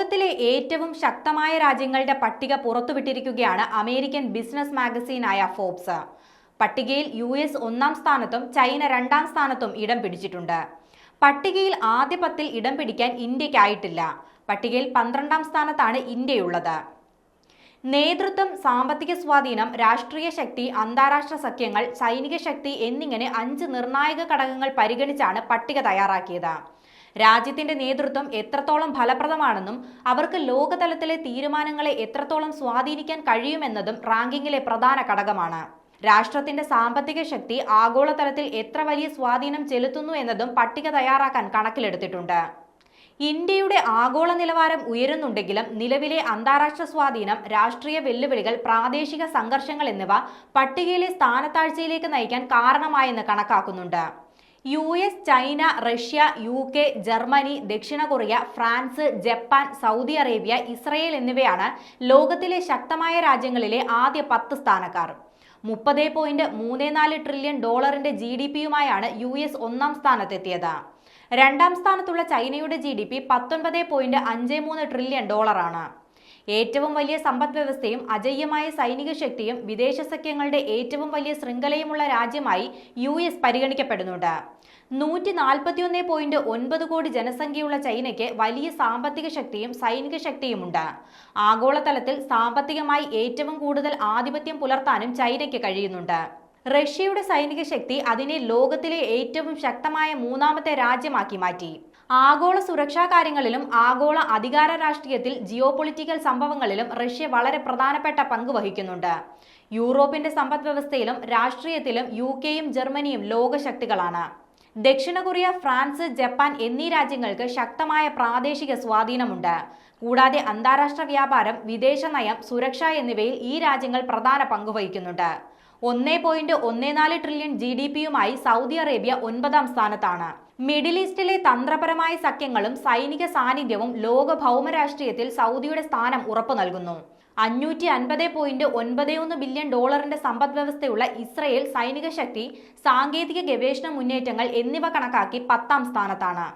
ലോകത്തിലെ ഏറ്റവും ശക്തമായ രാജ്യങ്ങളുടെ പട്ടിക പുറത്തുവിട്ടിരിക്കുകയാണ് അമേരിക്കൻ ബിസിനസ് മാഗസീനായ ഫോബ്സ്. പട്ടികയിൽ US ഒന്നാം സ്ഥാനത്തും ചൈന രണ്ടാം സ്ഥാനത്തും ഇടം പിടിച്ചിട്ടുണ്ട്. പട്ടികയിൽ ആദ്യ 10-ൽ ഇടം പിടിക്കാൻ ഇന്ത്യക്കായിട്ടില്ല. പട്ടികയിൽ 12-ാം സ്ഥാനത്താണ് ഇന്ത്യയുള്ളത്. നേതൃത്വം, സാമ്പത്തിക സ്വാധീനം, രാഷ്ട്രീയ ശക്തി, അന്താരാഷ്ട്ര സഖ്യങ്ങൾ, സൈനിക ശക്തി എന്നിങ്ങനെ 5 നിർണായക ഘടകങ്ങൾ പരിഗണിച്ചാണ് പട്ടിക തയ്യാറാക്കിയത്. രാജ്യത്തിന്റെ നേതൃത്വം എത്രത്തോളം ഫലപ്രദമാണെന്നും അവർക്ക് ലോകതലത്തിലെ തീരുമാനങ്ങളെ എത്രത്തോളം സ്വാധീനിക്കാൻ കഴിയുമെന്നതും റാങ്കിങ്ങിലെ പ്രധാന ഘടകമാണ്. രാഷ്ട്രത്തിന്റെ സാമ്പത്തിക ശക്തി ആഗോളതലത്തിൽ എത്ര വലിയ സ്വാധീനം ചെലുത്തുന്നു എന്നതും പട്ടിക തയ്യാറാക്കാൻ കണക്കിലെടുത്തിട്ടുണ്ട്. ഇന്ത്യയുടെ ആഗോള നിലവാരം ഉയരുന്നുണ്ടെങ്കിലും നിലവിലെ അന്താരാഷ്ട്ര സ്വാധീനം, രാഷ്ട്രീയ വെല്ലുവിളികൾ, പ്രാദേശിക സംഘർഷങ്ങൾ എന്നിവ പട്ടികയിലെ സ്ഥാനത്താഴ്ചയിലേക്ക് നയിക്കാൻ കാരണമായെന്ന് കണക്കാക്കുന്നുണ്ട്. US, China, Russia, UK, Germany, ദക്ഷിണ Korea, France, Japan, Saudi Arabia, Israel എന്നിവയാണ് ലോകത്തിലെ ശക്തമായ രാജ്യങ്ങളിലെ ആദ്യ 10 സ്ഥാനക്കാർ. $30.34 ട്രില്യൺ GDP-യുമായാണ് US ഒന്നാം സ്ഥാനത്തെത്തിയത്. രണ്ടാം സ്ഥാനത്തുള്ള ചൈനയുടെ GDP $19.53 ട്രില്യൺ ആണ്. ഏറ്റവും വലിയ സമ്പദ് വ്യവസ്ഥയും അജയ്യമായ സൈനിക ശക്തിയും വിദേശ സഖ്യങ്ങളുടെ ഏറ്റവും വലിയ ശൃംഖലയുമുള്ള രാജ്യമായി US പരിഗണിക്കപ്പെടുന്നുണ്ട്. 141.9 കോടി ജനസംഖ്യയുള്ള ചൈനയ്ക്ക് വലിയ സാമ്പത്തിക ശക്തിയും സൈനിക ശക്തിയുമുണ്ട്. ആഗോളതലത്തിൽ സാമ്പത്തികമായി ഏറ്റവും കൂടുതൽ ആധിപത്യം പുലർത്താനും ചൈനയ്ക്ക് കഴിയുന്നുണ്ട്. റഷ്യയുടെ സൈനിക ശക്തി അതിനെ ലോകത്തിലെ ഏറ്റവും ശക്തമായ 3ാമത്തെ രാജ്യമാക്കി മാറ്റി. ആഗോള സുരക്ഷാ കാര്യങ്ങളിലും ആഗോള അധികാര രാഷ്ട്രീയത്തിൽ, ജിയോപൊളിറ്റിക്കൽ സംഭവങ്ങളിലും റഷ്യ വളരെ പ്രധാനപ്പെട്ട പങ്ക് വഹിക്കുന്നുണ്ട്. യൂറോപ്പിന്റെ സമ്പദ് വ്യവസ്ഥയിലും രാഷ്ട്രീയത്തിലും UKയും ജർമ്മനിയും ലോകശക്തികളാണ്. ദക്ഷിണ കൊറിയ, ഫ്രാൻസ്, ജപ്പാൻ എന്നീ രാജ്യങ്ങൾക്ക് ശക്തമായ പ്രാദേശിക സ്വാധീനമുണ്ട്. കൂടാതെ അന്താരാഷ്ട്ര വ്യാപാരം, വിദേശ നയം, സുരക്ഷ എന്നിവയിൽ ഈ രാജ്യങ്ങൾ പ്രധാന പങ്ക് വഹിക്കുന്നുണ്ട്. $1.14 ട്രില്യൺ GDP-യുമായി സൗദി അറേബ്യ 9ാം സ്ഥാനത്താണ്. മിഡിൽ ഈസ്റ്റിലെ തന്ത്രപരമായ സഖ്യങ്ങളും സൈനിക സാന്നിധ്യവും ലോക ഭൗമരാഷ്ട്രീയത്തിൽ സൗദിയുടെ സ്ഥാനം ഉറപ്പു നൽകുന്നു. $550.91 ബില്യൺ സമ്പദ് വ്യവസ്ഥയുള്ള ഇസ്രയേൽ സൈനിക ശക്തി, സാങ്കേതിക ഗവേഷണ മുന്നേറ്റങ്ങൾ എന്നിവ കണക്കാക്കി 10ാം സ്ഥാനത്താണ്.